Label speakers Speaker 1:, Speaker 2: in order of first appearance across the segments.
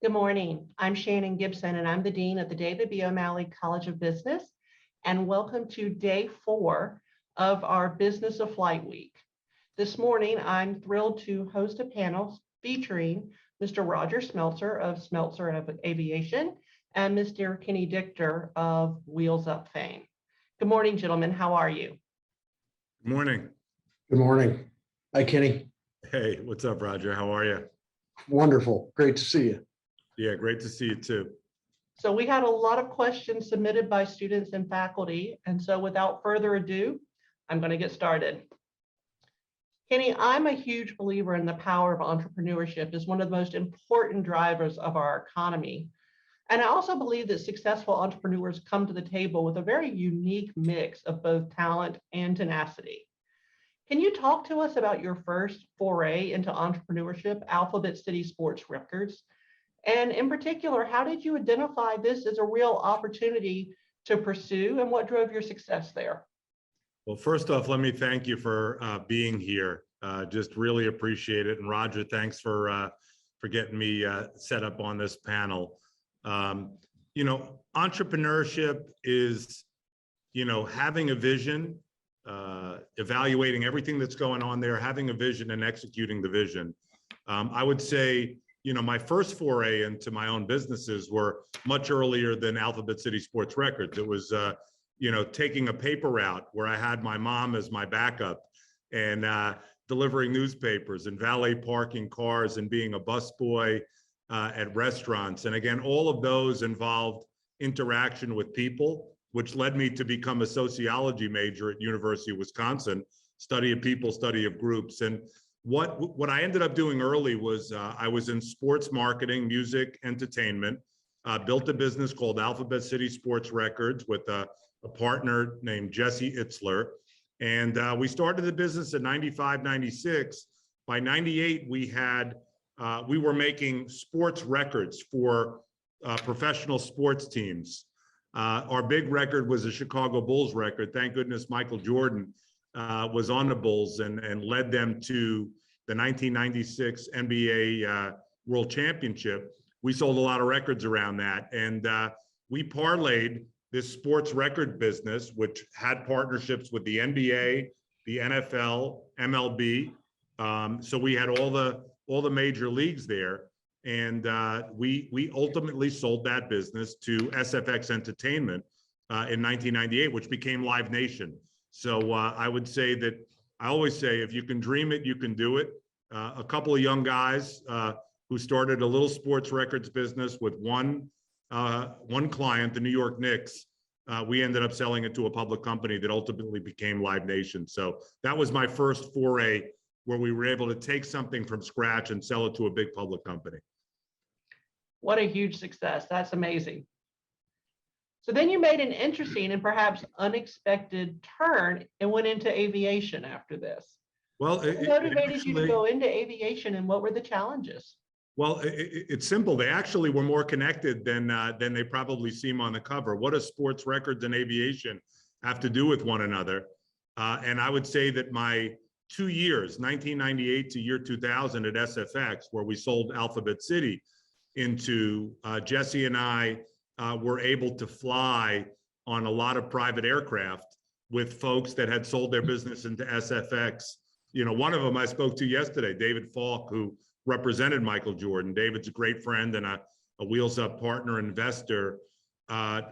Speaker 1: Good morning. I'm Shannon Gibson, and I'm the Dean of the David B. O'Malley College of Business. And welcome to day 4 of our Business of Flight Week. This morning, I'm thrilled to host a panel featuring Mr. Roger Smeltzer of Smeltzer Aviation and Mr. Kenny Dichter of Wheels Up fame. Good morning, gentlemen. How are you?
Speaker 2: Good morning.
Speaker 3: Good morning. Hi, Kenny.
Speaker 2: Hey, what's up, Roger? How are you?
Speaker 3: Wonderful. Great to see you.
Speaker 2: Yeah, great to see you too.
Speaker 1: So we had a lot of questions submitted by students and faculty. And so without further ado, I'm going to get started. Kenny, I'm a huge believer in the power of entrepreneurship as one of the most important drivers of our economy. And I also believe that successful entrepreneurs come to the table with a very unique mix of both talent and tenacity. Can you talk to us about your first foray into entrepreneurship, Alphabet City Sports Records? And in particular, how did you identify this as a real opportunity to pursue, and what drove your success there?
Speaker 2: Well, first off, let me thank you for being here. Just really appreciate it. And Roger, thanks for getting me set up on this panel. Entrepreneurship is, having a vision, evaluating everything that's going on there, having a vision and executing the vision. I would say, my first foray into my own businesses were much earlier than Alphabet City Sports Records. It was, taking a paper route where I had my mom as my backup and delivering newspapers and valet parking cars and being a busboy at restaurants. And again, all of those involved interaction with people, which led me to become a sociology major at University of Wisconsin, study of people, study of groups. And what I ended up doing early was I was in sports marketing, music, entertainment, built a business called Alphabet City Sports Records with a partner named Jesse Itzler. And we started the business in 95, 96. By 98, we were making sports records for professional sports teams. Our big record was a Chicago Bulls record. Thank goodness Michael Jordan was on the Bulls and led them to the 1996 NBA World Championship. We sold a lot of records around that. And we parlayed this sports record business, which had partnerships with the NBA, the NFL, MLB. So we had all the major leagues there. And we ultimately sold that business to SFX Entertainment in 1998, which became Live Nation. So I would say that I always say, if you can dream it, you can do it. A couple of young guys who started a little sports records business with one client, the New York Knicks. We ended up selling it to a public company that ultimately became Live Nation. So that was my first foray where we were able to take something from scratch and sell it to a big public company.
Speaker 1: What a huge success. That's amazing. So then you made an interesting and perhaps unexpected turn and went into aviation after this.
Speaker 2: Well,
Speaker 1: what motivated you to go into aviation, and what were the challenges?
Speaker 2: Well, it's simple. They actually were more connected than they probably seem on the cover. What does sports records and aviation have to do with one another? And I would say that my 2 years, 1998 to year 2000 at SFX, where we sold Alphabet City into, Jesse and I were able to fly on a lot of private aircraft with folks that had sold their business into SFX. One of them I spoke to yesterday, David Falk, who represented Michael Jordan. David's a great friend and a Wheels Up partner investor.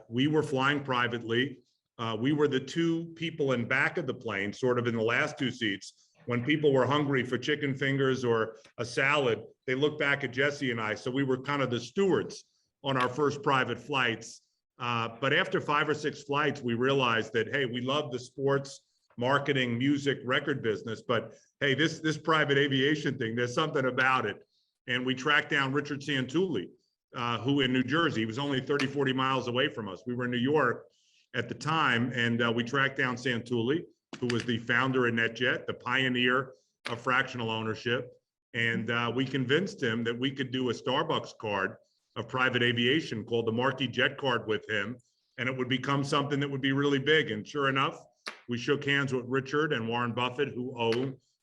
Speaker 2: We were flying privately. We were the two people in back of the plane, sort of in the last two seats. When people were hungry for chicken fingers or a salad, they looked back at Jesse and I. So we were kind of the stewards on our first private flights. But after 5 or 6 flights, we realized that, hey, we love the sports, marketing, music, record business, but hey, this private aviation thing, there's something about it. And we tracked down Richard Santulli, who in New Jersey, he was only 30, 40 miles away from us. We were in New York at the time, and we tracked down Santulli, who was the founder of NetJet, the pioneer of fractional ownership. And we convinced him that we could do a Starbucks card of private aviation called the Marquis Jet Card with him, and it would become something that would be really big. And sure enough, we shook hands with Richard and Warren Buffett, who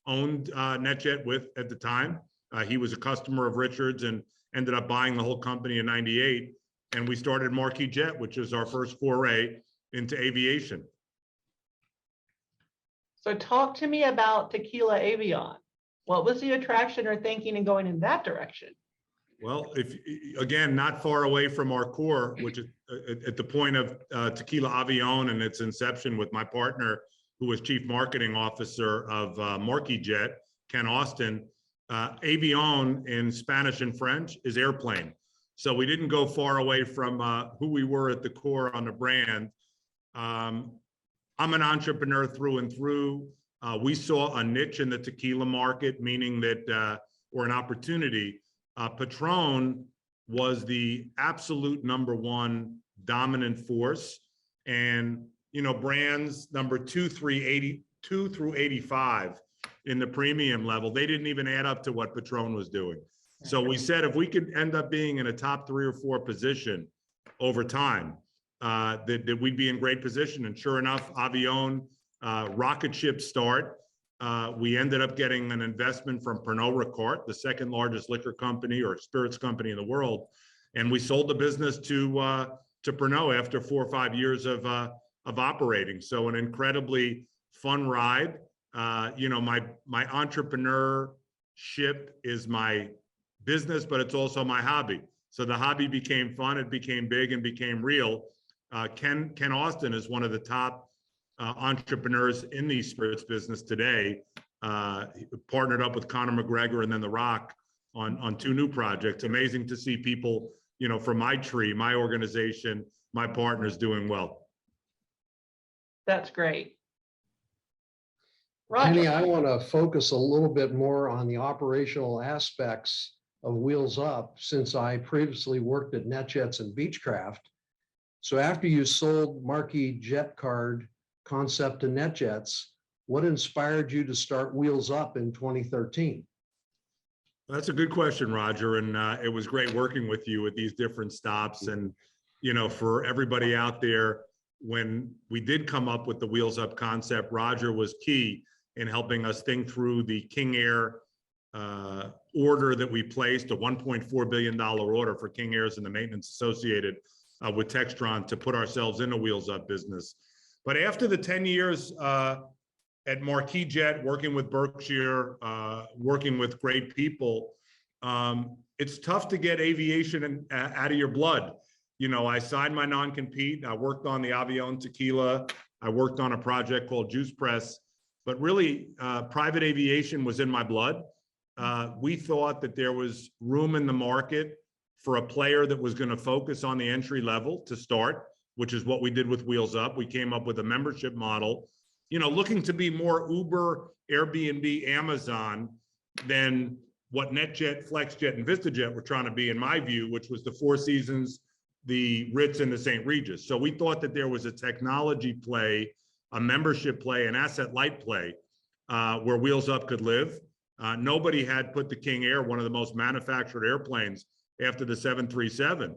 Speaker 2: owned NetJet at the time. He was a customer of Richard's, and ended up buying the whole company in 98. And we started Marquis Jet, which is our first foray into aviation.
Speaker 1: So talk to me about Tequila Avion. What was the attraction or thinking in going in that direction?
Speaker 2: Well, again, not far away from our core, which is at the point of Tequila Avion and its inception with my partner, who was chief marketing officer of Marquis Jet, Ken Austin. Avion in Spanish and French is airplane. So we didn't go far away from who we were at the core on the brand. I'm an entrepreneur through and through. We saw a niche in the tequila market, meaning that, or an opportunity. Patron was the absolute #1 dominant force. And, you know, brands number 2 through 85 in the premium level, they didn't even add up to what Patron was doing. So we said, if we could end up being in a top 3 or 4 position over time, that we'd be in great position. And sure enough, Avion, rocket ship start. We ended up getting an investment from Pernod Ricard, the second largest liquor company or spirits company in the world. And we sold the business to Pernod after 4 or 5 years of operating. So an incredibly fun ride. You know, my entrepreneurship is my business, but it's also my hobby. So the hobby became fun, it became big and became real. Ken Austin is one of the top entrepreneurs in the spirits business today. Partnered up with Conor McGregor and then The Rock on 2 new projects. Amazing to see people, you know, from my tree, my organization, my partners doing well.
Speaker 1: That's great.
Speaker 3: Kenny,
Speaker 1: Roger.
Speaker 3: I want to focus a little bit more on the operational aspects of Wheels Up, since I previously worked at NetJets and Beechcraft. So after you sold Marquis Jet Card concept to NetJets, what inspired you to start Wheels Up in 2013?
Speaker 2: That's a good question, Roger. And it was great working with you at these different stops. And, you know, for everybody out there, when we did come up with the Wheels Up concept, Roger was key in helping us think through the King Air order that we placed, a $1.4 billion order for King Airs and the maintenance associated with Textron to put ourselves in a Wheels Up business. But after the 10 years at Marquis Jet, working with Berkshire, working with great people, it's tough to get aviation out of your blood. You know, I signed my non-compete. I worked on the Avion tequila. I worked on a project called Juice Press, but really private aviation was in my blood. We thought that there was room in the market for a player that was going to focus on the entry level to start, which is what we did with Wheels Up. We came up with a membership model, you know, looking to be more Uber, Airbnb, Amazon than what NetJet, FlexJet, and VistaJet were trying to be, in my view, which was the Four Seasons, the Ritz, and the St. Regis. So we thought that there was a technology play, a membership play, an asset light play where Wheels Up could live. Nobody had put the King Air, one of the most manufactured airplanes after the 737,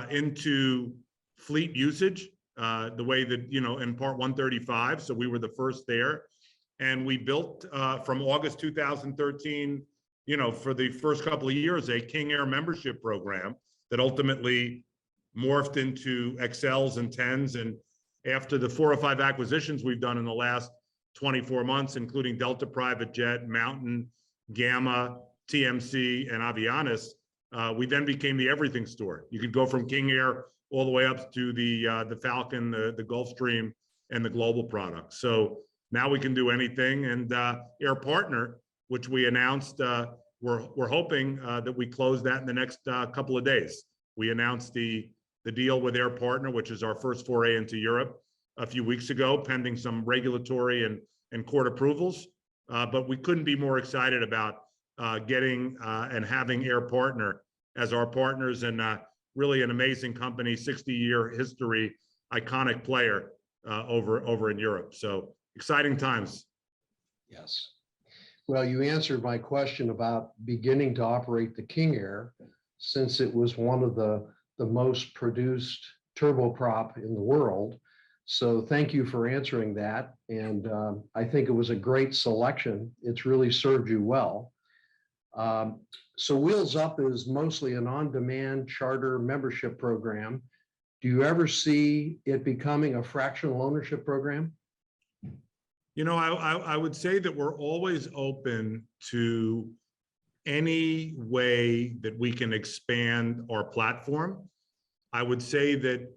Speaker 2: into fleet usage, the way that, you know, in Part 135. So we were the first there. And we built from August 2013, you know, for the first couple of years, a King Air membership program that ultimately morphed into XLs and 10s. And after the 4 or 5 acquisitions we've done in the last 24 months, including Delta Private Jet, Mountain, Gamma, TMC, and Avianis, we then became the everything store. You could go from King Air all the way up to the Falcon, the Gulfstream, and the Global products. So now we can do anything. And Air Partner, which we announced, we're hoping that we close that in the next couple of days. We announced the deal with Air Partner, which is our first foray into Europe, a few weeks ago, pending some regulatory and court approvals. But we couldn't be more excited about getting and having Air Partner as our partners, and really an amazing company, 60-year history, iconic player over in Europe. So exciting times.
Speaker 3: Yes. Well, you answered my question about beginning to operate the King Air, since it was one of the most produced turboprop in the world. So thank you for answering that. And I think it was a great selection. It's really served you well. So Wheels Up is mostly an on-demand charter membership program. Do you ever see it becoming a fractional ownership program?
Speaker 2: You know, I would say that we're always open to any way that we can expand our platform. I would say that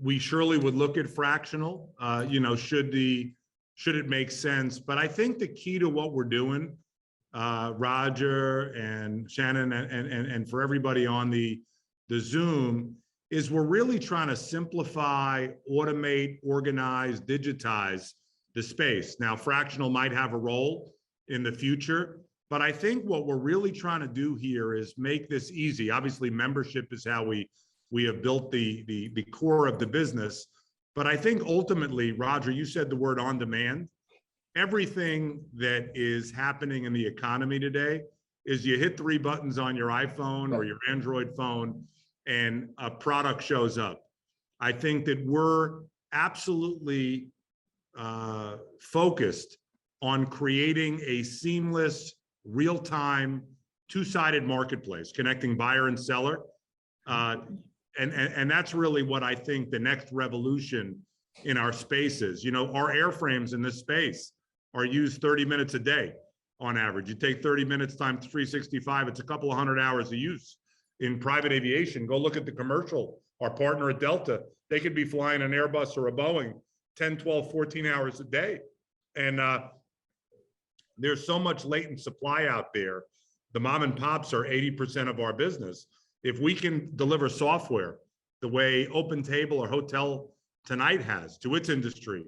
Speaker 2: we surely would look at fractional, you know, should it make sense? But I think the key to what we're doing, Roger and Shannon and for everybody on the Zoom, is we're really trying to simplify, automate, organize, digitize the space. Now, fractional might have a role in the future, but I think what we're really trying to do here is make this easy. Obviously, membership is how we have built the core of the business. But I think ultimately, Roger, you said the word on demand. Everything that is happening in the economy today is you hit 3 buttons on your iPhone or your Android phone and a product shows up. I think that we're absolutely focused on creating a seamless, real-time, two-sided marketplace, connecting buyer and seller. And that's really what I think the next revolution in our space is. You know, our airframes in this space are used 30 minutes a day on average. You take 30 minutes times 365, it's a couple of 100 hours of use. In private aviation, go look at the commercial, our partner at Delta, they could be flying an Airbus or a Boeing 10, 12, 14 hours a day. And there's so much latent supply out there. The mom and pops are 80% of our business. If we can deliver software the way Open Table or Hotel Tonight has to its industry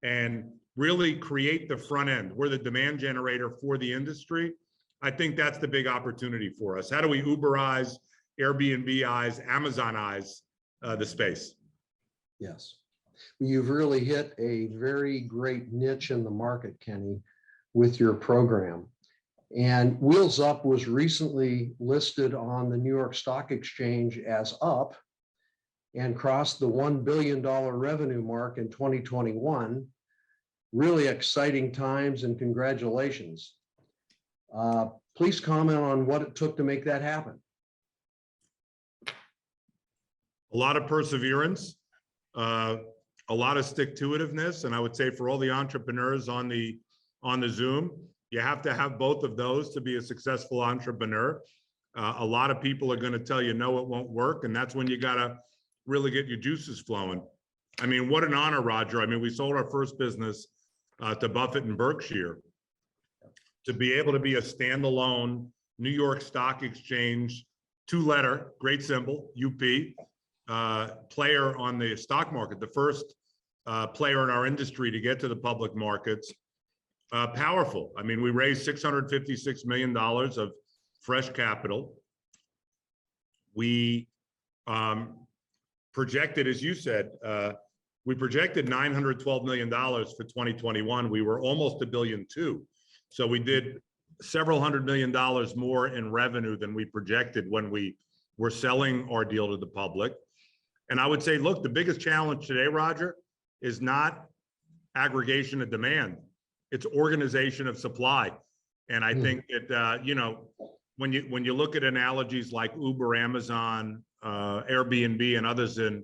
Speaker 2: and really create the front end, we're the demand generator for the industry. I think that's the big opportunity for us. How do we Uberize, Airbnbize, Amazonize the space?
Speaker 3: Yes. You've really hit a very great niche in the market, Kenny, with your program. And Wheels Up was recently listed on the New York Stock Exchange as up and crossed the $1 billion revenue mark in 2021. Really exciting times and congratulations. Please comment on what it took to make that happen.
Speaker 2: A lot of perseverance, a lot of stick-to-itiveness, and I would say for all the entrepreneurs on the Zoom, you have to have both of those to be a successful entrepreneur. A lot of people are going to tell you, no, it won't work. And that's when you got to really get your juices flowing. I mean, what an honor, Roger. I mean, we sold our first business to Buffett and Berkshire. To be able to be a standalone New York Stock Exchange, 2-letter, great symbol, UP, player on the stock market, the first player in our industry to get to the public markets. Powerful. I mean, we raised $656 million of fresh capital. We projected, as you said, we projected $912 million for 2021. We were almost $1.2 billion. So we did several $100 million more in revenue than we projected when we were selling our deal to the public. And I would say, look, the biggest challenge today, Roger, is not aggregation of demand. It's organization of supply. And I think that, you know, when you look at analogies like Uber, Amazon, Airbnb, and others in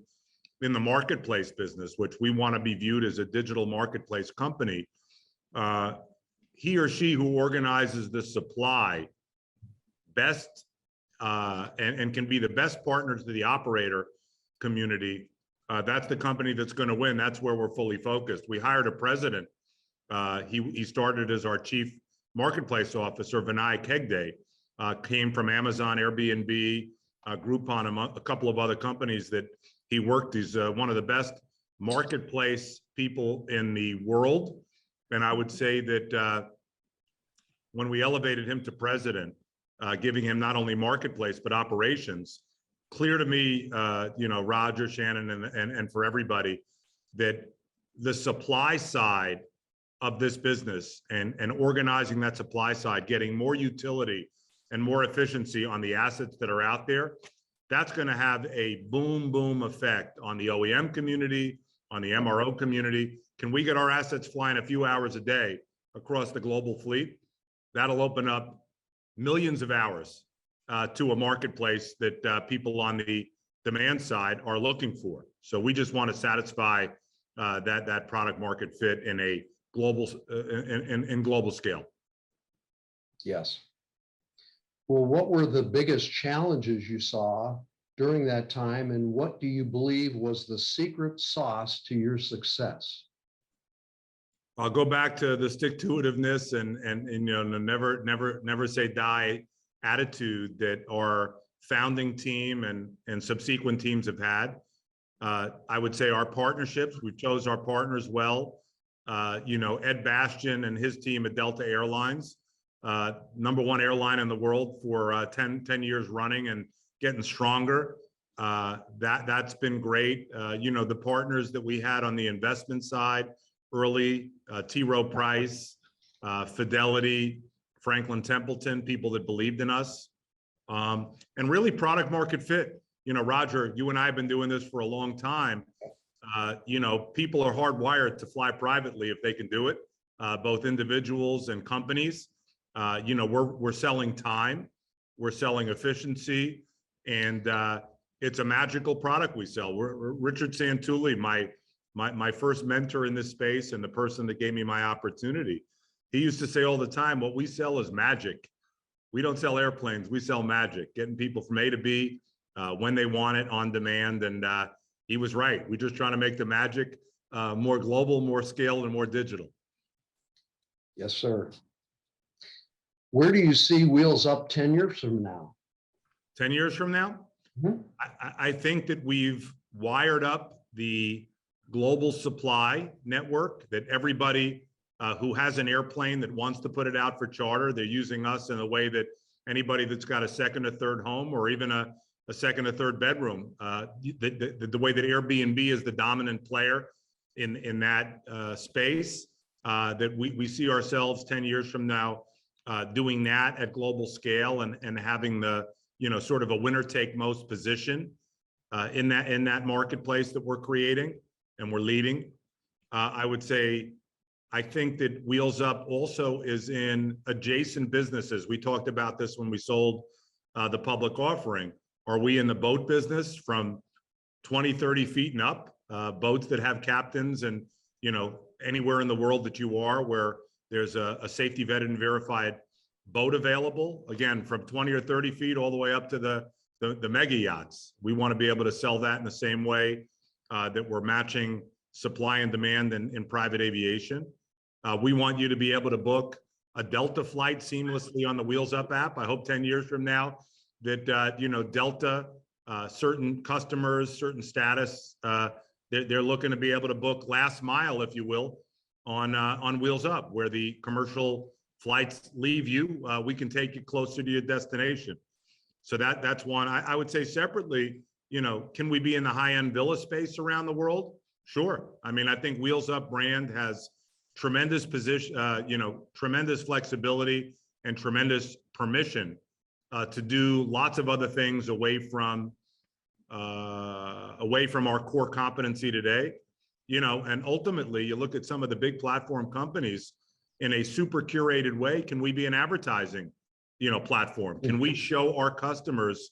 Speaker 2: the marketplace business, which we want to be viewed as a digital marketplace company, he or she who organizes the supply best and can be the best partner to the operator community, that's the company that's going to win. That's where we're fully focused. We hired a president. He started as our chief marketplace officer, Vinay Kegde, came from Amazon, Airbnb, Groupon, a couple of other companies that he worked. He's one of the best marketplace people in the world. And I would say that when we elevated him to president, giving him not only marketplace, but operations, clear to me, you know, Roger, Shannon, and for everybody, that the supply side of this business and organizing that supply side, getting more utility and more efficiency on the assets that are out there, that's going to have a boom, boom effect on the OEM community, on the MRO community. Can we get our assets flying a few hours a day across the global fleet? That'll open up millions of hours to a marketplace that people on the demand side are looking for. So we just want to satisfy that product market fit in a global in global scale.
Speaker 3: Yes. Well, what were the biggest challenges you saw during that time, and what do you believe was the secret sauce to your success?
Speaker 2: I'll go back to the stick-to-itiveness and you know, never say die attitude that our founding team and subsequent teams have had. I would say our partnerships, we chose our partners well. You know, Ed Bastian and his team at Delta Airlines, #1 airline in the world for 10 years running and getting stronger. That's been great. You know, the partners that we had on the investment side early, T. Rowe Price, Fidelity, Franklin Templeton, people that believed in us, and really product market fit. You know, Roger, you and I have been doing this for a long time. You know, people are hardwired to fly privately if they can do it, both individuals and companies. You know, we're selling time, we're selling efficiency, and it's a magical product we sell. Richard Santulli, my first mentor in this space and the person that gave me my opportunity, he used to say all the time, what we sell is magic. We don't sell airplanes, we sell magic, getting people from A to B when they want it on demand. And he was right. We're just trying to make the magic more global, more scaled, and more digital.
Speaker 3: Yes, sir. Where do you see Wheels Up 10 years from now?
Speaker 2: 10 years from now?
Speaker 3: Mhm.
Speaker 2: I think that we've wired up the global supply network, that everybody who has an airplane that wants to put it out for charter, they're using us in a way that anybody that's got a second or third home, or even a second or third bedroom, the way that Airbnb is the dominant player in that space, that we see ourselves 10 years from now doing that at global scale and having the, you know, sort of a winner take most position in that marketplace that we're creating and we're leading. I would say, I think that Wheels Up also is in adjacent businesses. We talked about this when we sold the public offering. Are we in the boat business from 20, 30 feet and up? Boats that have captains, and, you know, anywhere in the world that you are where there's a safety vetted and verified boat available, again, from 20 or 30 feet all the way up to the mega yachts. We want to be able to sell that in the same way that we're matching supply and demand in private aviation. We want you to be able to book a Delta flight seamlessly on the Wheels Up app. I hope 10 years from now that, you know, Delta, certain customers, certain status, they're looking to be able to book last mile, if you will, on Wheels Up, where the commercial flights leave you. We can take you closer to your destination. So that's one. I would say separately, you know, can we be in the high-end villa space around the world? Sure. I mean, I think Wheels Up brand has tremendous position, you know, tremendous flexibility and tremendous permission to do lots of other things away from our core competency today. You know, and ultimately, you look at some of the big platform companies in a super curated way. Can we be an advertising, you know, platform? Can we show our customers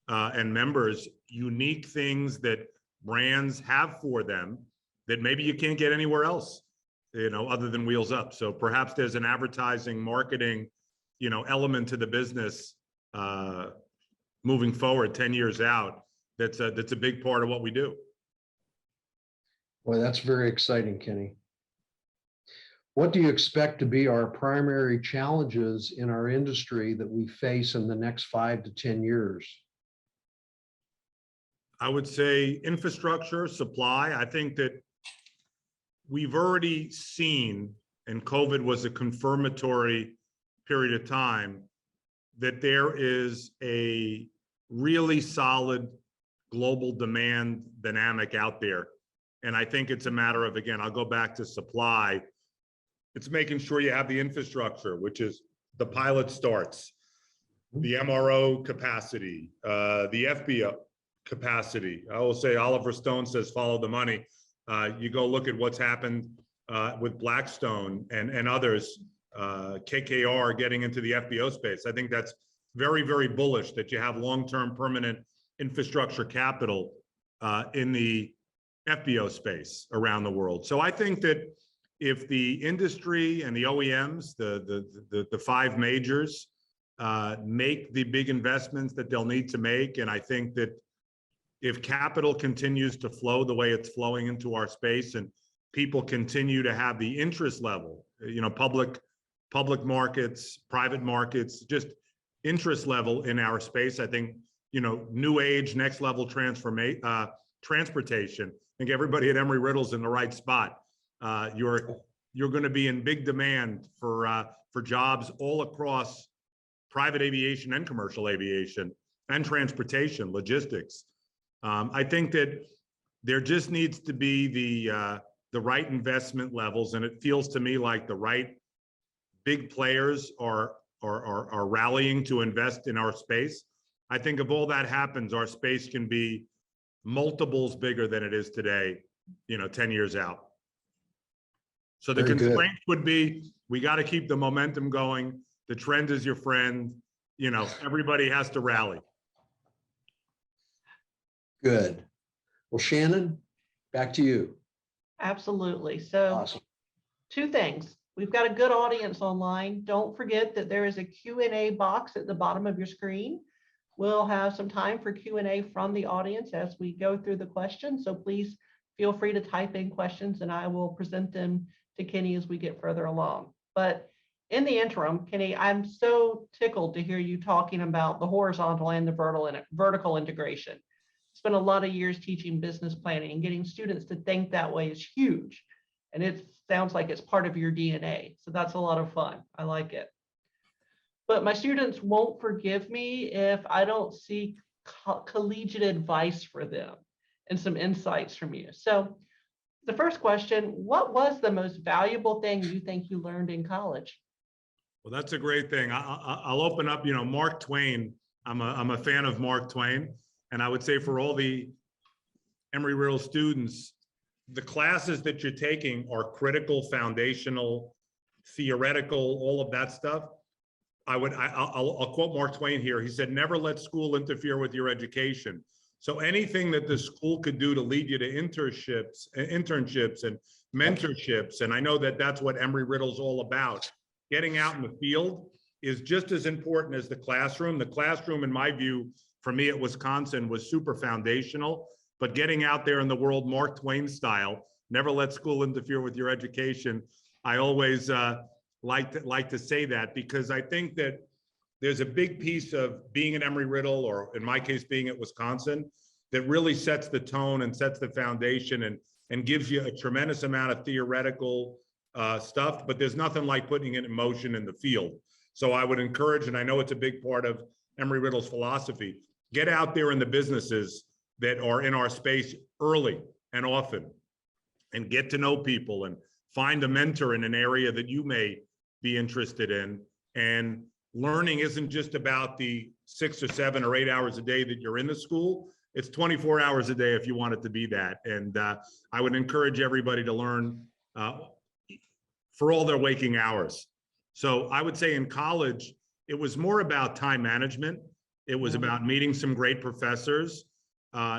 Speaker 2: and members unique things that brands have for them that maybe you can't get anywhere else, you know, other than Wheels Up? So perhaps there's an advertising, marketing, you know, element to the business moving forward 10 years out. That's a big part of what we do.
Speaker 3: Boy, that's very exciting, Kenny. What do you expect to be our primary challenges in our industry that we face in the next 5 to 10 years?
Speaker 2: I would say infrastructure, supply. I think that we've already seen, and COVID was a confirmatory period of time, that there is a really solid global demand dynamic out there. And I think it's a matter of, again, I'll go back to supply. It's making sure you have the infrastructure, which is the pilot starts, the MRO capacity, the FBO capacity. I will say Oliver Stone says, follow the money. You go look at what's happened with Blackstone and others. KKR getting into the FBO space. I think that's very, very bullish that you have long-term permanent infrastructure capital in the FBO space around the world. So I think that if the industry and the OEMs, the five majors, make the big investments that they'll need to make, and I think that if capital continues to flow the way it's flowing into our space and people continue to have the interest level, public markets, private markets, just interest level in our space, I think, new age, next level transportation. I think everybody at Embry-Riddle's in the right spot. You're going to be in big demand for jobs all across private aviation and commercial aviation and transportation, logistics. I think that there just needs to be the right investment levels, and it feels to me like the right big players are rallying to invest in our space. I think if all that happens, our space can be multiples bigger than it is today, 10 years out. So the constraint would be, we got to keep the momentum going. The trend is your friend. Everybody has to rally.
Speaker 3: Good. Well, Shannon, back to you.
Speaker 1: Absolutely. So
Speaker 3: Awesome.
Speaker 1: Two things. We've got a good audience online. Don't forget that there is a Q&A box at the bottom of your screen. We'll have some time for Q&A from the audience as we go through the questions. So please feel free to type in questions and I will present them to Kenny as we get further along. But in the interim, Kenny, I'm so tickled to hear you talking about the horizontal and the vertical integration. Spent a lot of years teaching business planning, and getting students to think that way is huge. And it sounds like it's part of your DNA. So that's a lot of fun. I like it. But my students won't forgive me if I don't seek collegiate advice for them and some insights from you. So the first question, what was the most valuable thing you think you learned in college?
Speaker 2: Well, that's a great thing. I'll open up, Mark Twain. I'm a fan of Mark Twain. And I would say for all the Embry-Riddle students, the classes that you're taking are critical, foundational, theoretical, all of that stuff. I'll quote Mark Twain here. He said, "Never let school interfere with your education." So anything that the school could do to lead you to internships and mentorships, and I know that that's what Embry-Riddle's all about. Getting out in the field is just as important as the classroom. The classroom, in my view, for me at Wisconsin, was super foundational, but getting out there in the world, Mark Twain style, never let school interfere with your education. I always like to say that, because I think that there's a big piece of being at Embry-Riddle, or in my case, being at Wisconsin, that really sets the tone and sets the foundation and gives you a tremendous amount of theoretical stuff, but there's nothing like putting it in motion in the field. So I would encourage, and I know it's a big part of Embry-Riddle's philosophy, get out there in the businesses that are in our space early and often, and get to know people and find a mentor in an area that you may be interested in. And learning isn't just about the 6 or 7 or 8 hours a day that you're in the school. It's 24 hours a day if you want it to be that. And I would encourage everybody to learn for all their waking hours. So I would say in college, it was more about time management. It was about meeting some great professors.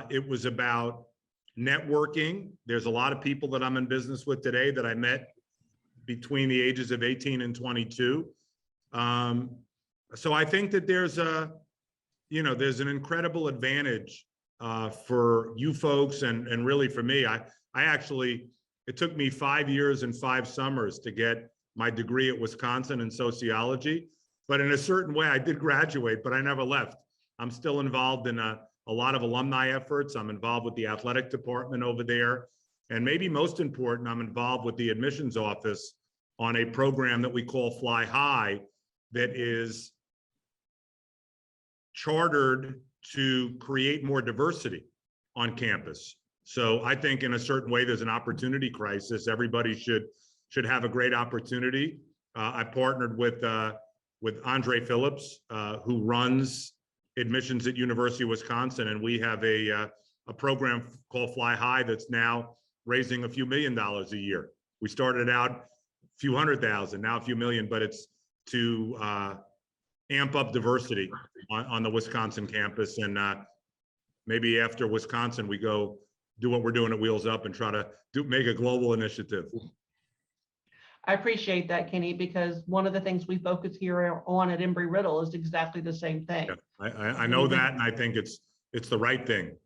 Speaker 2: It was about networking. There's a lot of people that I'm in business with today that I met between the ages of 18 and 22. So I think that there's an incredible advantage for you folks, and really for me. It took me 5 years and 5 summers to get my degree at Wisconsin in sociology, but in a certain way I did graduate, but I never left. I'm still involved in a lot of alumni efforts. I'm involved with the athletic department over there. And maybe most important, I'm involved with the admissions office on a program that we call Fly High, that is chartered to create more diversity on campus. So I think in a certain way, there's an opportunity crisis. Everybody should have a great opportunity. I partnered with Andre Phillips, who runs admissions at University of Wisconsin, and we have a program called Fly High that's now raising a few $1 million a year. We started out a few 100,000, now a few million, but it's to amp up diversity on the Wisconsin campus. And maybe after Wisconsin, we go do what we're doing at Wheels Up and try to make a global initiative.
Speaker 1: I appreciate that, Kenny, because one of the things we focus here on at Embry-Riddle is exactly the same thing.
Speaker 2: Yeah, I know that, and I think it's the right thing.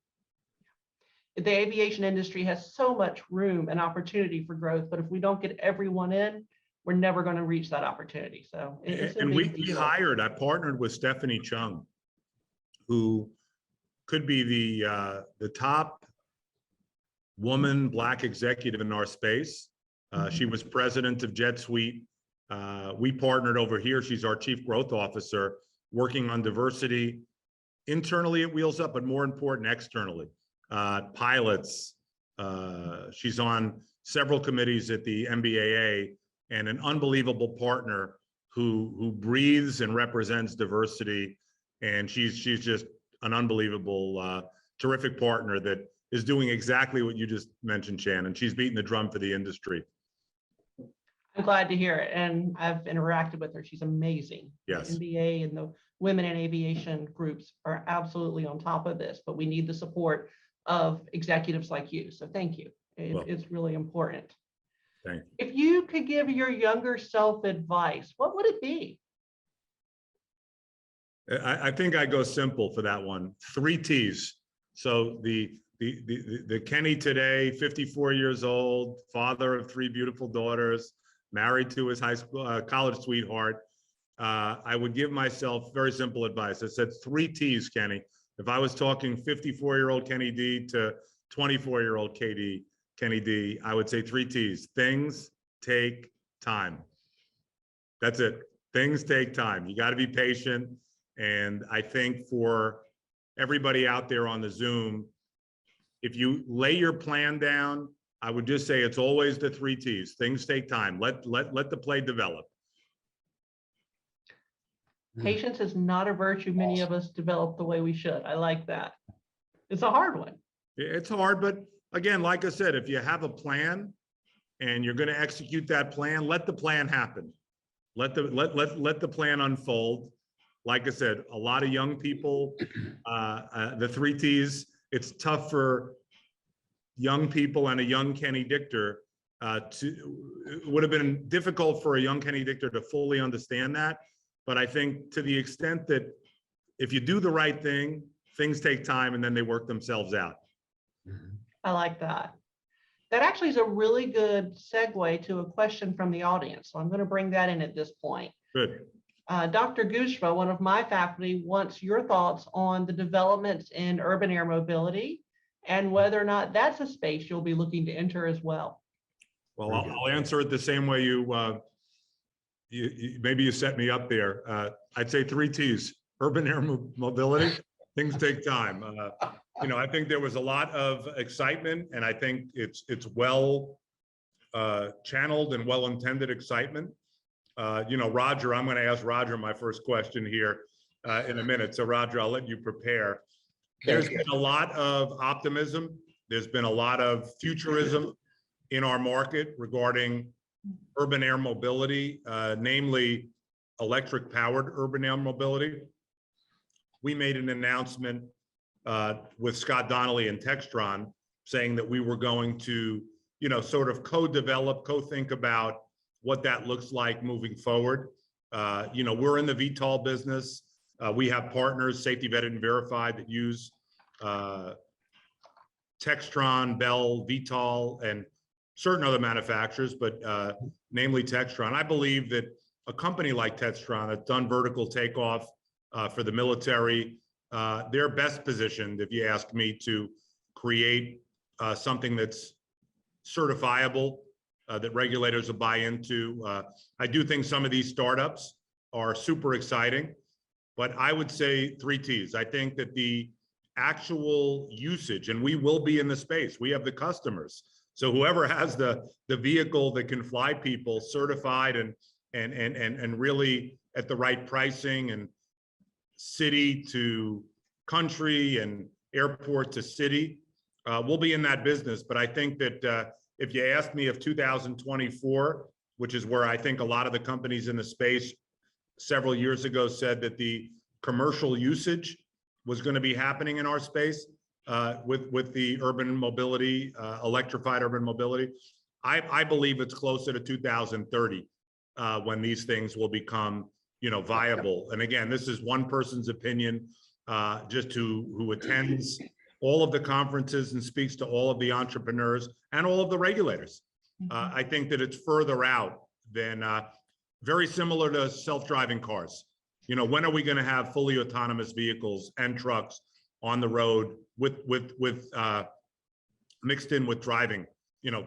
Speaker 1: The aviation industry has so much room and opportunity for growth, but if we don't get everyone in, we're never going to reach that opportunity. So it's a
Speaker 2: And
Speaker 1: big
Speaker 2: we
Speaker 1: deal.
Speaker 2: I partnered with Stephanie Chung, who could be the top woman Black executive in our space. She was president of Jet Suite. We partnered over here. She's our chief growth officer, working on diversity internally at Wheels Up, but more important, externally. Pilots. She's on several committees at the MBAA, and an unbelievable partner who breathes and represents diversity. And she's just an unbelievable, terrific partner that is doing exactly what you just mentioned, Shannon. She's beating the drum for the industry.
Speaker 1: I'm glad to hear it. And I've interacted with her. She's amazing.
Speaker 2: Yes.
Speaker 1: The NBA and the women in aviation groups are absolutely on top of this, but we need the support of executives like you. So thank you. It's really important.
Speaker 2: Thank you.
Speaker 1: If you could give your younger self advice, what would it be?
Speaker 2: I think I go simple for that one. 3 T's. So the Kenny today, 54 years old, father of 3 beautiful daughters, married to his high school, college sweetheart. I would give myself very simple advice. I said 3 T's, Kenny. If I was talking 54-year-old Kenny D to 24-year-old Kenny D, I would say 3 T's. Things take time. That's it. Things take time. You got to be patient. And I think for everybody out there on the Zoom, if you lay your plan down, I would just say it's always the 3 T's. Things take time. Let the play develop.
Speaker 1: Patience is not a virtue many of us develop the way we should. I like that. It's a hard one.
Speaker 2: It's hard, but again, like I said, if you have a plan and you're going to execute that plan, let the plan happen. Let the plan unfold. Like I said, a lot of young people, the 3 T's, it's tough for young people and a young Kenny Dichter it would have been difficult for a young Kenny Dichter to fully understand that. But I think to the extent that if you do the right thing, things take time and then they work themselves out.
Speaker 1: I like that. That actually is a really good segue to a question from the audience. So I'm going to bring that in at this point.
Speaker 2: Good.
Speaker 1: Dr. Gushva, one of my faculty, wants your thoughts on the developments in urban air mobility and whether or not that's a space you'll be looking to enter as well.
Speaker 2: Well, I'll answer it the same way maybe you set me up there. I'd say 3 T's: urban air mobility. Things take time. I think there was a lot of excitement, and I think it's well channeled and well-intended excitement. Roger, I'm going to ask Roger my first question here in a minute. So Roger, I'll let you prepare. There's been a lot of optimism. There's been a lot of futurism in our market regarding urban air mobility, namely electric powered urban air mobility. We made an announcement with Scott Donnelly and Textron saying that we were going to, sort of co-develop, co-think about what that looks like moving forward. We're in the VTOL business. We have partners, safety vetted and verified, that use Textron, Bell, VTOL, and certain other manufacturers, but namely Textron. I believe that a company like Textron that's done vertical takeoff for the military, they're best positioned, if you ask me, to create something that's certifiable, that regulators will buy into. I do think some of these startups are super exciting, but I would say 3 T's. I think that the actual usage, and we will be in the space, we have the customers. So whoever has the vehicle that can fly people certified and really at the right pricing, and city to country and airport to city, we'll be in that business. But I think that if you asked me if 2024 which is where I think a lot of the companies in the space several years ago said that the commercial usage was going to be happening in our space with the urban mobility, electrified urban mobility. I believe it's closer to 2030 when these things will become, viable. And again, this is one person's opinion, just who attends all of the conferences and speaks to all of the entrepreneurs and all of the regulators. I think that it's further out than very similar to self-driving cars. When are we going to have fully autonomous vehicles and trucks on the road with mixed in with driving,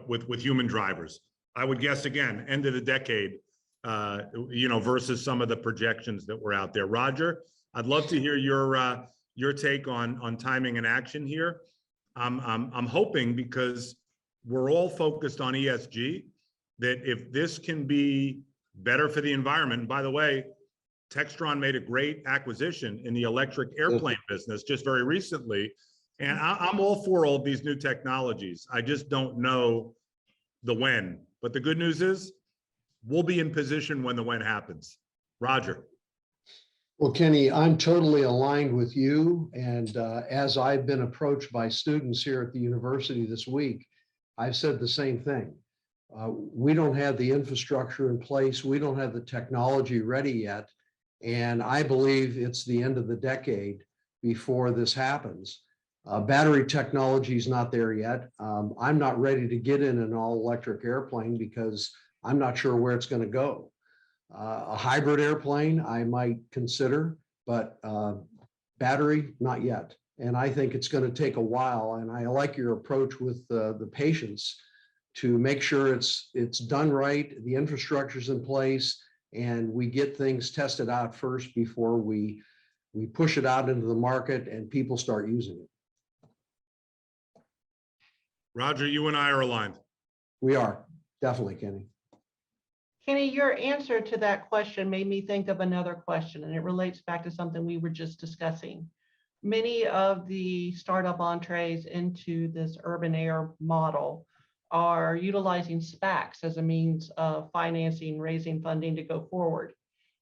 Speaker 2: with human drivers? I would guess, again, end of the decade, versus some of the projections that were out there. Roger, I'd love to hear your take on timing and action here. I'm hoping, because we're all focused on ESG, that if this can be better for the environment. And by the way, Textron made a great acquisition in the electric airplane business just very recently. And I'm all for all of these new technologies. I just don't know the when. But the good news is we'll be in position when the when happens. Roger.
Speaker 3: Well, Kenny, I'm totally aligned with you. And as I've been approached by students here at the university this week, I've said the same thing. We don't have the infrastructure in place. We don't have the technology ready yet. And I believe it's the end of the decade before this happens. Battery technology is not there yet. I'm not ready to get in an all-electric airplane because I'm not sure where it's going to go. A hybrid airplane I might consider, but battery, not yet. And I think it's going to take a while. And I like your approach with the patience to make sure it's done right, the infrastructure's in place, and we get things tested out first before we push it out into the market and people start using it.
Speaker 2: Roger, you and I are aligned.
Speaker 3: We are, definitely, Kenny.
Speaker 1: Kenny, your answer to that question made me think of another question, and it relates back to something we were just discussing. Many of the startup entrees into this urban air model are utilizing SPACs as a means of financing, raising funding to go forward.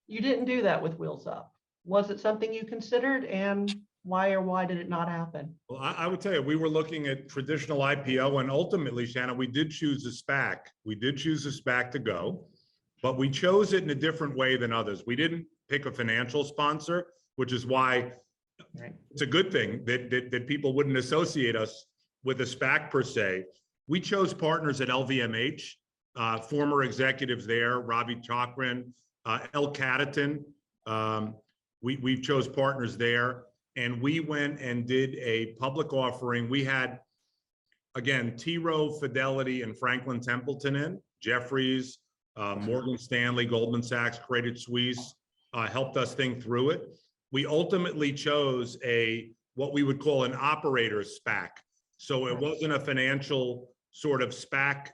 Speaker 1: You didn't do that with Wheels Up. Was it something you considered, and why did it not happen?
Speaker 2: Well, I would tell you, we were looking at traditional IPO, and ultimately, Shannon, we did choose a SPAC. We did choose a SPAC to go, but we chose it in a different way than others. We didn't pick a financial sponsor, which is why it's a good thing that people wouldn't associate us with a SPAC per se. We chose partners at LVMH, former executives there, Ravi Chakran, El Cataton. We chose partners there, and we went and did a public offering. We had, again, T. Rowe, Fidelity, and Franklin Templeton in, Jefferies, Morgan Stanley, Goldman Sachs, Credit Suisse, helped us think through it. We ultimately chose what we would call an operator SPAC. So it wasn't a financial sort of SPAC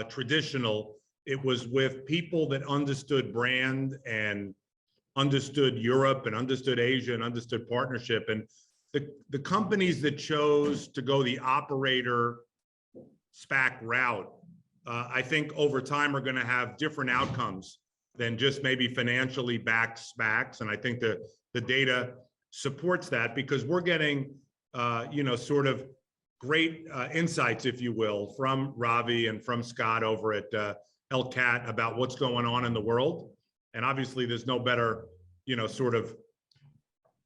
Speaker 2: traditional. It was with people that understood brand and understood Europe and understood Asia and understood partnership. And the companies that chose to go the operator SPAC route, I think over time are going to have different outcomes than just maybe financially backed SPACs. And I think the data supports that, because we're getting, sort of great insights, if you will, from Ravi and from Scott over at El Cat about what's going on in the world. And obviously there's no better, sort of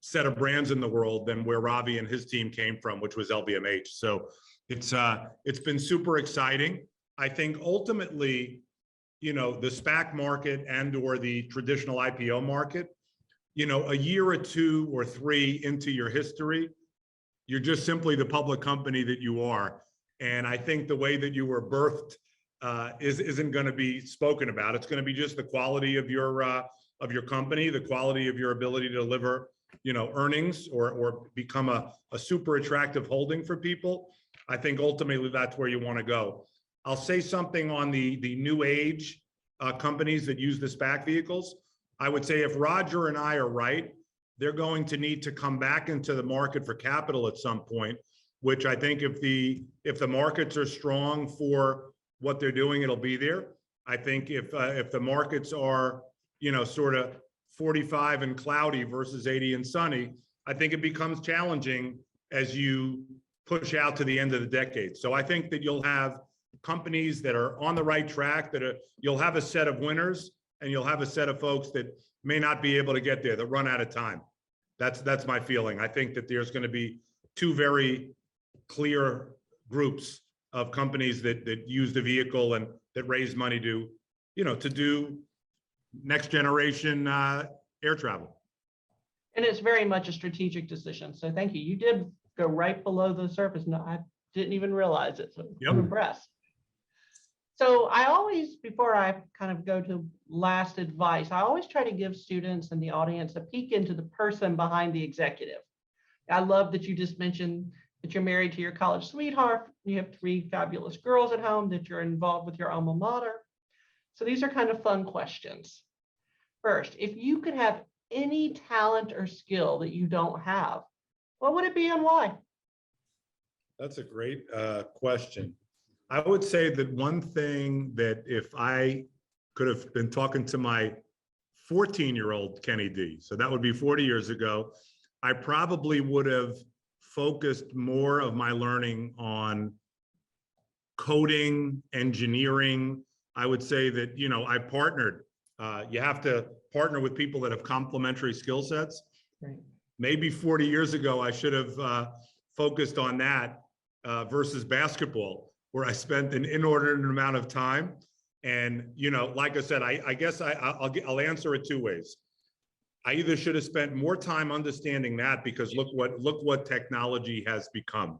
Speaker 2: set of brands in the world than where Ravi and his team came from, which was LVMH. So it's been super exciting. I think ultimately, the SPAC market and or the traditional IPO market, a year or two or three into your history, you're just simply the public company that you are. And I think the way that you were birthed isn't going to be spoken about. It's going to be just the quality of your company, the quality of your ability to deliver, earnings or become a super attractive holding for people. I think ultimately that's where you want to go. I'll say something on the new age companies that use the SPAC vehicles. I would say if Roger and I are right, they're going to need to come back into the market for capital at some point, which I think if the markets are strong for what they're doing, it'll be there. I think if the markets are, sort of 45 and cloudy versus 80 and sunny, I think it becomes challenging as you push out to the end of the decade. So I think that you'll have companies that are on the right track, you'll have a set of winners, and you'll have a set of folks that may not be able to get there, that run out of time. That's my feeling. I think that there's going to be two very clear groups of companies that use the vehicle and that raise money to do next generation air travel.
Speaker 1: And it's very much a strategic decision. So thank you. You did go right below the surface. No, I didn't even realize it. So
Speaker 2: Yep.
Speaker 1: I'm impressed. So I always, before I kind of go to last advice, I always try to give students and the audience a peek into the person behind the executive. I love that you just mentioned that you're married to your college sweetheart. You have 3 fabulous girls at home, that you're involved with your alma mater. So these are kind of fun questions. First, if you could have any talent or skill that you don't have, what would it be and why?
Speaker 2: That's a great question. I would say that one thing that if I could have been talking to my 14-year-old Kenny D, so that would be 40 years ago, I probably would have focused more of my learning on coding, engineering. I would say that, I partnered. You have to partner with people that have complementary skill sets.
Speaker 1: Right.
Speaker 2: Maybe 40 years ago, I should have focused on that versus basketball, where I spent an inordinate amount of time. And, like I said, I guess I'll answer it 2 ways. I either should have spent more time understanding that, because look what technology has become.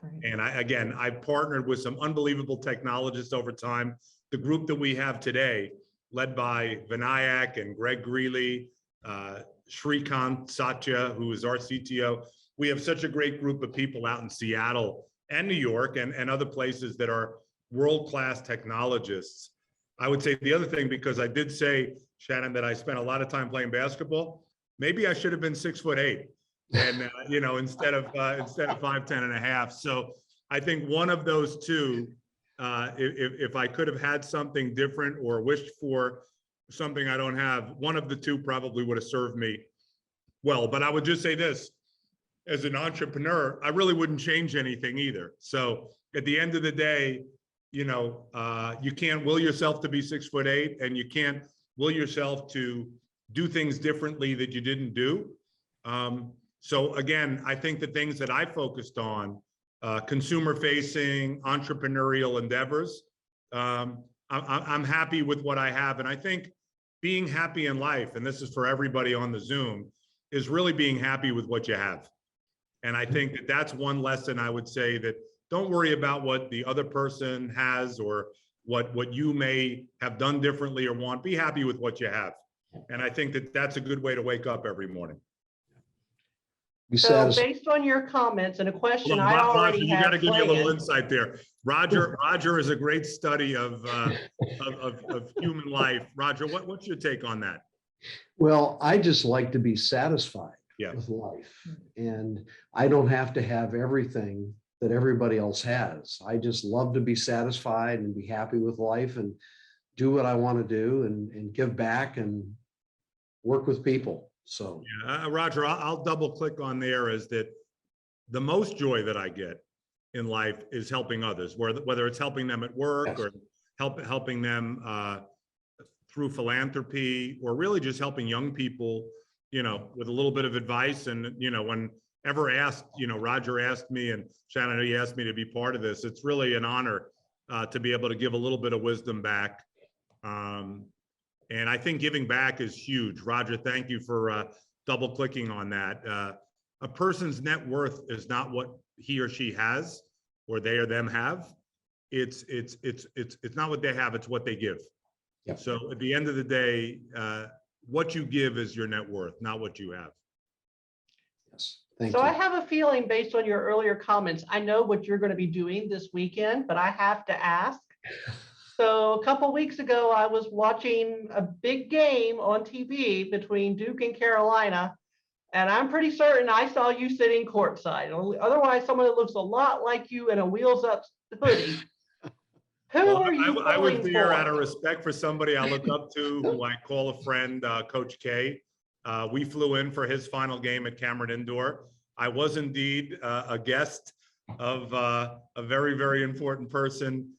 Speaker 1: Right.
Speaker 2: And I partnered with some unbelievable technologists over time. The group that we have today, led by Vinayak and Greg Greeley, Shrikant Satya, who is our CTO. We have such a great group of people out in Seattle and New York and other places that are world-class technologists. I would say the other thing, because I did say, Shannon, that I spent a lot of time playing basketball, maybe I should have been 6'8", and instead of 5'10" and a half. So I think one of those two, if I could have had something different or wished for something I don't have, one of the two probably would have served me well. But I would just say this, as an entrepreneur, I really wouldn't change anything either. So at the end of the day, you can't will yourself to be 6'8", and you can't will yourself to do things differently that you didn't do. So again, I think the things that I focused on, consumer-facing, entrepreneurial endeavors, I'm happy with what I have. And I think being happy in life, and this is for everybody on the Zoom, is really being happy with what you have. And I think that that's one lesson I would say, that don't worry about what the other person has or what you may have done differently or want. Be happy with what you have. And I think that that's a good way to wake up every morning.
Speaker 1: So based on your comments and a question I already
Speaker 2: you
Speaker 1: have
Speaker 2: got to give you a little
Speaker 1: planned.
Speaker 2: insight there. Roger is a great study of human life. Roger, what's your take on that?
Speaker 3: Well, I just like to be satisfied
Speaker 2: Yeah.
Speaker 3: with life. And I don't have to have everything that everybody else has. I just love to be satisfied and be happy with life and do what I want to do and give back and work with people. So
Speaker 2: yeah, Roger, I'll double click on there, is that the most joy that I get in life is helping others, whether it's helping them at work, yes, or helping them through philanthropy, or really just helping young people, with a little bit of advice. And, whenever asked, Roger asked me, and Shannon, he asked me to be part of this. It's really an honor to be able to give a little bit of wisdom back. And I think giving back is huge. Roger, thank you for double clicking on that. A person's net worth is not what he or she has, or they or them have. It's not what they have, it's what they give. Yep. So at the end of the day, what you give is your net worth, not what you have.
Speaker 3: Yes, thank
Speaker 1: you.
Speaker 3: So
Speaker 1: I have a feeling, based on your earlier comments, I know what you're going to be doing this weekend, but I have to ask. So a couple weeks ago, I was watching a big game on TV between Duke and Carolina, and I'm pretty certain I saw you sitting courtside. Otherwise, someone that looks a lot like you in a Wheels Up hoodie Who
Speaker 2: Well,
Speaker 1: are you
Speaker 2: I was
Speaker 1: pulling
Speaker 2: there out
Speaker 1: for?
Speaker 2: of respect for somebody I look up to, who I call a friend, Coach K. We flew in for his final game at Cameron Indoor. I was indeed a guest of a very, very important person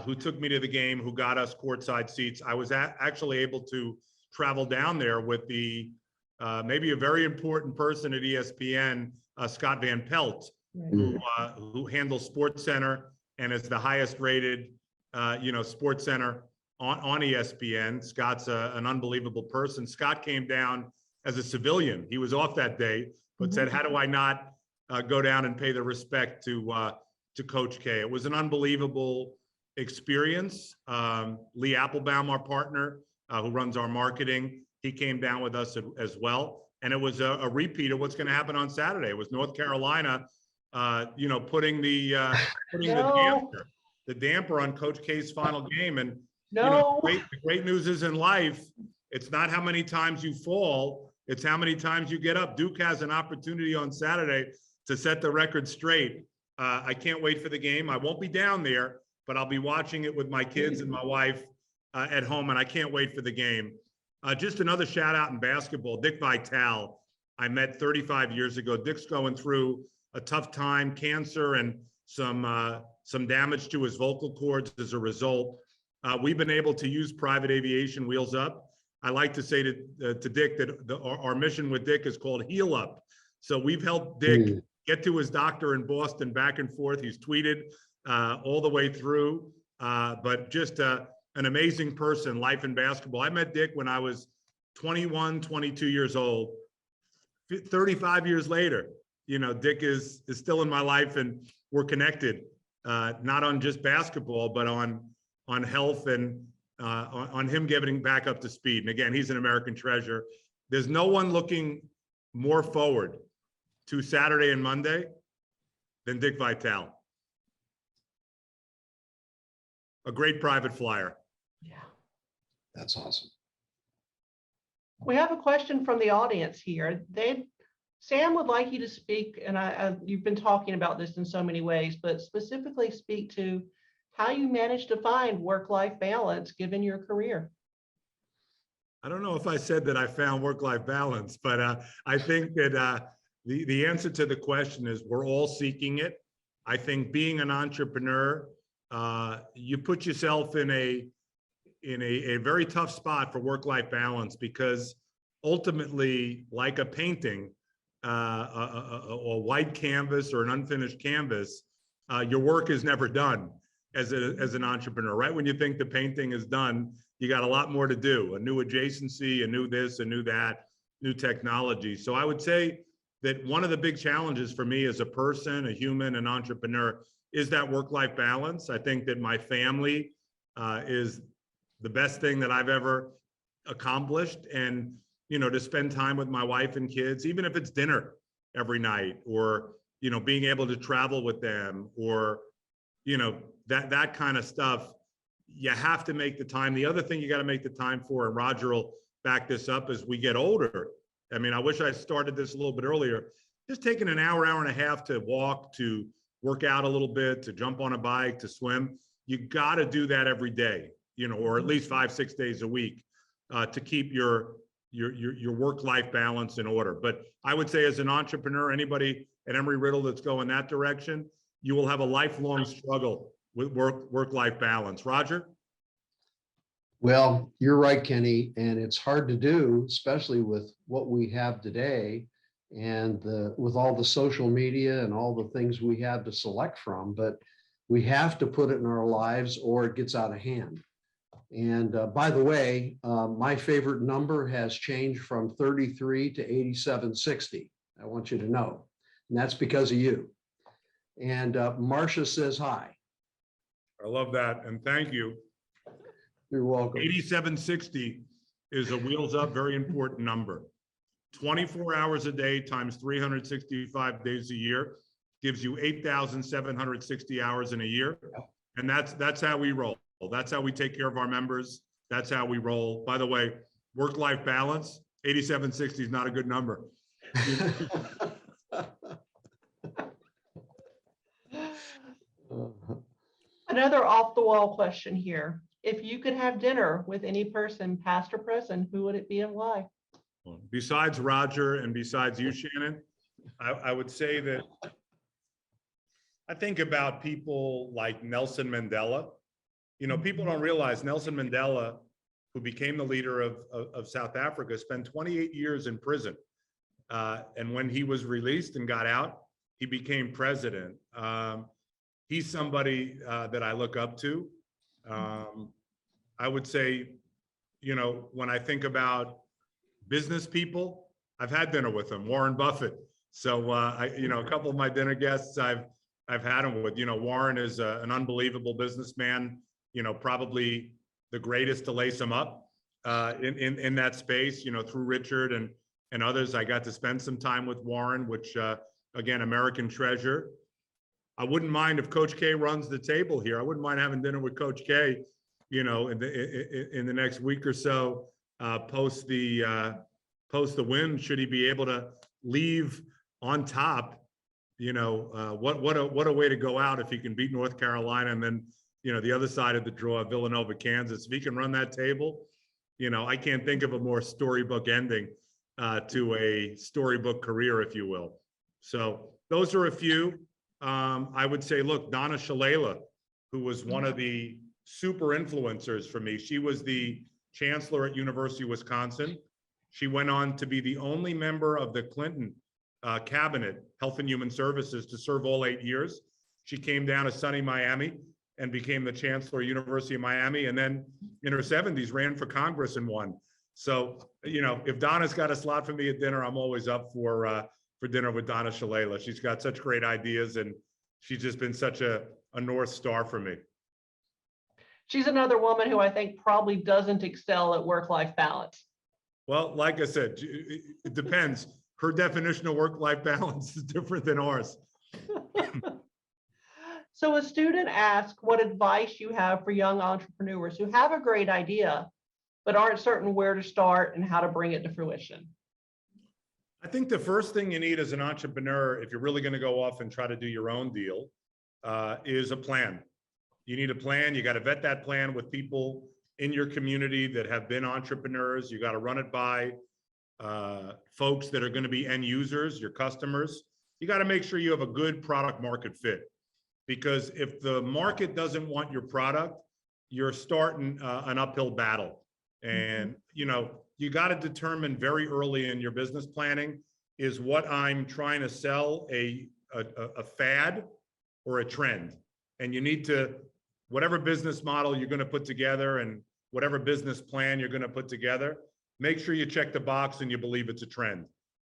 Speaker 2: who took me to the game, who got us courtside seats. I was actually able to travel down there with the maybe a very important person at ESPN, Scott Van Pelt, who handles Sports Center and is the highest rated Sports Center on ESPN. Scott's an unbelievable person. Scott came down as a civilian. He was off that day, but said, how do I not go down and pay the respect to Coach K? It was an unbelievable experience. Lee Applebaum, our partner, who runs our marketing, he came down with us as well. And it was a repeat of what's going to happen on Saturday. It was North Carolina, putting the damper on Coach K's final game. And the great news is in life, it's not how many times you fall, it's how many times you get up. Duke has an opportunity on Saturday to set the record straight. I can't wait for the game. I won't be down there, but I'll be watching it with my kids and my wife at home, and I can't wait for the game. Just another shout out in basketball, Dick Vitale, I met 35 years ago. Dick's going through a tough time, cancer, and some damage to his vocal cords as a result. We've been able to use private aviation, Wheels Up. I like to say to Dick that our mission with Dick is called Heal Up. So we've helped Dick get to his doctor in Boston back and forth. He's tweeted all the way through, but just an amazing person, life in basketball. I met Dick when I was 21, 22 years old. 35 years later, Dick is still in my life, and we're connected, not on just basketball, but on health and on him getting back up to speed. And again, he's an American treasure. There's no one looking more forward to Saturday and Monday than Dick Vitale. A great private flyer.
Speaker 1: Yeah.
Speaker 3: That's awesome.
Speaker 1: We have a question from the audience here. Sam would like you to speak, and you've been talking about this in so many ways, but specifically speak to how you managed to find work-life balance given your career.
Speaker 2: I don't know if I said that I found work-life balance, but I think that the answer to the question is we're all seeking it. I think being an entrepreneur, you put yourself in a very tough spot for work-life balance, because ultimately, like a painting, a white canvas or an unfinished canvas, your work is never done as an entrepreneur, right? When you think the painting is done, you got a lot more to do, a new adjacency, a new this, a new that, new technology. So I would say that one of the big challenges for me as a person, a human, an entrepreneur, is that work-life balance. I think that my family is the best thing that I've ever accomplished. And, to spend time with my wife and kids, even if it's dinner every night, or, being able to travel with them, or, that kind of stuff, you have to make the time. The other thing you got to make the time for, and Roger will back this up, as we get older. I mean, I wish I started this a little bit earlier. Just taking an hour and a half to walk, to work out a little bit, to jump on a bike, to swim. You got to do that every day, or at least 5-6 days a week, to keep your work-life balance in order. But I would say, as an entrepreneur, anybody at Embry-Riddle that's going that direction, you will have a lifelong struggle with work-life balance. Roger?
Speaker 3: Well, you're right, Kenny, and it's hard to do, especially with what we have today and with all the social media and all the things we have to select from, but we have to put it in our lives or it gets out of hand. And by the way, my favorite number has changed from 33 to 8760. I want you to know, and that's because of you. And Marcia says hi.
Speaker 2: I love that, and thank you.
Speaker 3: You're welcome.
Speaker 2: 8760 is a Wheels Up, very important number. 24 hours a day times 365 days a year gives you 8,760 hours in a year. And that's how we roll. That's how we take care of our members. That's how we roll. By the way, work-life balance, 8760 is not a good number.
Speaker 1: Another off the wall question here. If you could have dinner with any person, past or present, who would it be and why?
Speaker 2: Well, besides Roger and besides you, Shannon, I would say that I think about people like Nelson Mandela. You know, people don't realize Nelson Mandela, who became the leader of South Africa, spent 28 years in prison. And when he was released and got out, he became president. He's somebody that I look up to. I would say, you know, when I think about business people, I've had dinner with them, Warren Buffett. So, you know, a couple of my dinner guests I've had them with. You know, Warren is an unbelievable businessman, you know, probably the greatest to lace him up in that space, you know, through Richard and others. I got to spend some time with Warren, which, again, American treasure. I wouldn't mind if Coach K runs the table here. I wouldn't mind having dinner with Coach K, you know, in the next week or so, post the win. Should he be able to leave on top? You know, what a way to go out if he can beat North Carolina and then, you know, the other side of the draw, Villanova, Kansas. If he can run that table, you know, I can't think of a more storybook ending to a storybook career, if you will. So those are a few. I would say, look, Donna Shalala, who was one of the super influencers for me. She was the chancellor at University of Wisconsin. She went on to be the only member of the Clinton cabinet, Health and Human Services, to serve all 8 years. She came down to sunny Miami and became the chancellor at University of Miami. And then in her 70s, ran for Congress and won. So, you know, if Donna's got a slot for me at dinner, I'm always up for dinner with Donna Shalala. She's got such great ideas and she's just been such a North Star for me.
Speaker 1: She's another woman who I think probably doesn't excel at work-life balance.
Speaker 2: Well, like I said, it depends. Her definition of work-life balance is different than ours.
Speaker 1: So a student asked what advice you have for young entrepreneurs who have a great idea, but aren't certain where to start and how to bring it to fruition.
Speaker 2: I think the first thing you need as an entrepreneur, if you're really going to go off and try to do your own deal, is a plan. You need a plan. You got to vet that plan with people in your community that have been entrepreneurs. You got to run it by folks that are going to be end users, your customers. You got to make sure you have a good product market fit, because if the market doesn't want your product, you're starting an uphill battle. And, you know, you got to determine very early in your business planning, is what I'm trying to sell a fad or a trend? And you need to, whatever business model you're going to put together and whatever business plan you're going to put together, make sure you check the box and you believe it's a trend.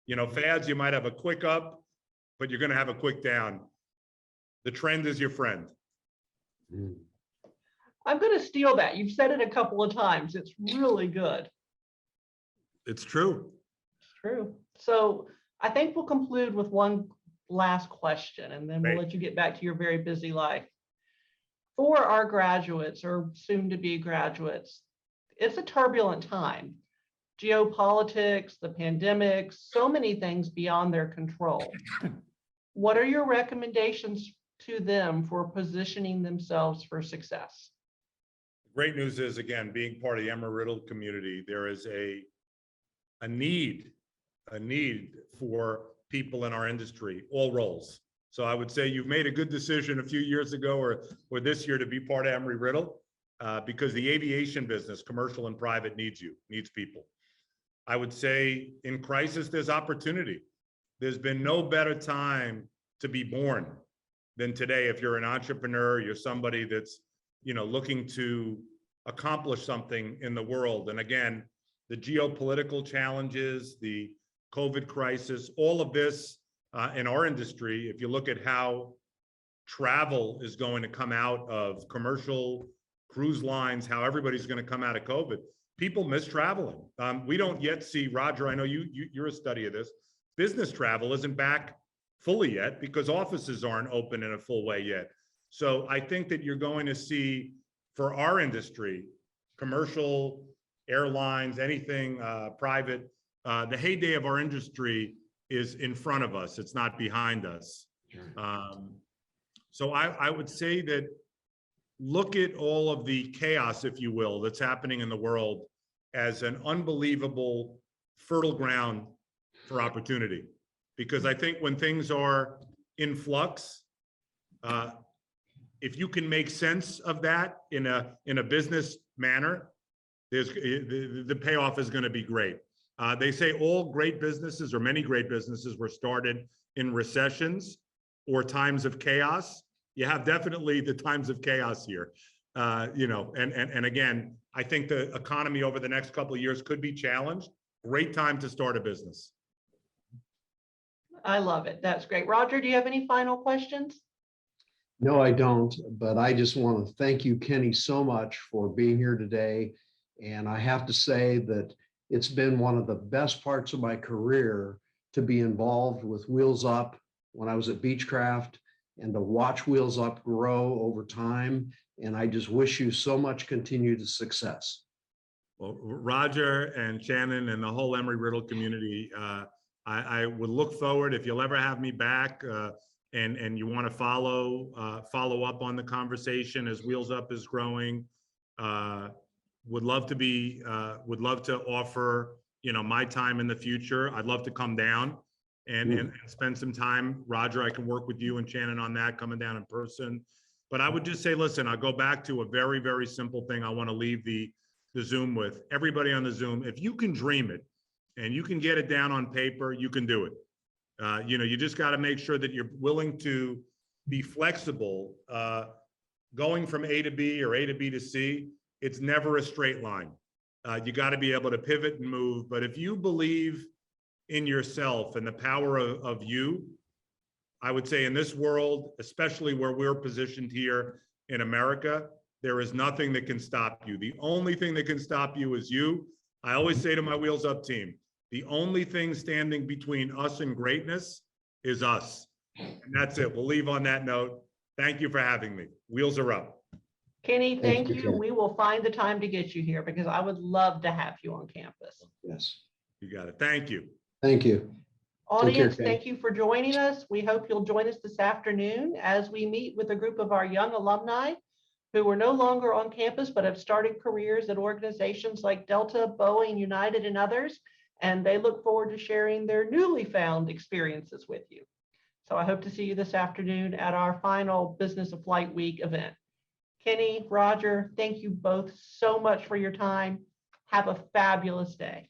Speaker 2: You know, fads, you might have a quick up, but you're going to have a quick down. The trend is your friend.
Speaker 1: I'm going to steal that. You've said it a couple of times. It's really good.
Speaker 2: It's true.
Speaker 1: It's true. So I think we'll conclude with one last question, and then we'll let you get back to your very busy life. For our graduates or soon to be graduates, it's a turbulent time. Geopolitics, the pandemic, so many things beyond their control. What are your recommendations to them for positioning themselves for success?
Speaker 2: Great news is, again, being part of the Embry-Riddle community, there is a need for people in our industry, all roles. So I would say you've made a good decision a few years ago or this year to be part of Embry-Riddle because the aviation business, commercial and private, needs people. I would say in crisis, there's opportunity. There's been no better time to be born than today. If you're an entrepreneur, you're somebody that's, you know, looking to accomplish something in the world. And again, the geopolitical challenges, the COVID crisis, all of this in our industry, if you look at how travel is going to come out of commercial cruise lines, how everybody's going to come out of COVID, people miss traveling. We don't yet see, Roger, I know you're a study of this, business travel isn't back fully yet because offices aren't open in a full way yet. So I think that you're going to see, for our industry, commercial, airlines, anything private, the heyday of our industry is in front of us. It's not behind us. So I would say that look at all of the chaos, if you will, that's happening in the world as an unbelievable fertile ground for opportunity. Because I think when things are in flux, if you can make sense of that in a business manner, the payoff is going to be great. They say all great businesses, or many great businesses, were started in recessions or times of chaos. You have definitely the times of chaos here, and again, I think the economy over the next couple of years could be challenged. Great time to start a business.
Speaker 1: I love it. That's great. Roger, do you have any final questions?
Speaker 3: No, I don't, but I just want to thank you, Kenny, so much for being here today. And I have to say that it's been one of the best parts of my career to be involved with Wheels Up when I was at Beechcraft, and to watch Wheels Up grow over time. And I just wish you so much continued success.
Speaker 2: Well, Roger and Shannon and the whole Embry-Riddle community, I would look forward, if you'll ever have me back, and you want to follow up on the conversation as Wheels Up is growing. Would love to offer, my time in the future. I'd love to come down and spend some time. Roger, I can work with you and Shannon on that, coming down in person. But I would just say, listen, I'll go back to a very, very simple thing I want to leave the Zoom with. Everybody on the Zoom, if you can dream it and you can get it down on paper, you can do it. You just got to make sure that you're willing to be flexible. Going from A to B or A to B to C, it's never a straight line. You got to be able to pivot and move. But if you believe in yourself and the power of you, I would say in this world, especially where we're positioned here in America, there is nothing that can stop you. The only thing that can stop you is you. I always say to my Wheels Up team, the only thing standing between us and greatness is us. And that's it. We'll leave on that note. Thank you for having me. Wheels are up.
Speaker 1: Kenny, thank you.
Speaker 3: Kenny.
Speaker 1: We will find the time to get you here because I would love to have you on campus.
Speaker 3: Yes.
Speaker 2: You got it. Thank you.
Speaker 3: Thank you.
Speaker 1: Audience,
Speaker 3: Kenny.
Speaker 1: thank you for joining us. We hope you'll join us this afternoon as we meet with a group of our young alumni who are no longer on campus but have started careers at organizations like Delta, Boeing, United, and others. And they look forward to sharing their newly found experiences with you. So I hope to see you this afternoon at our final Business of Flight Week event. Kenny, Roger, thank you both so much for your time. Have a fabulous day.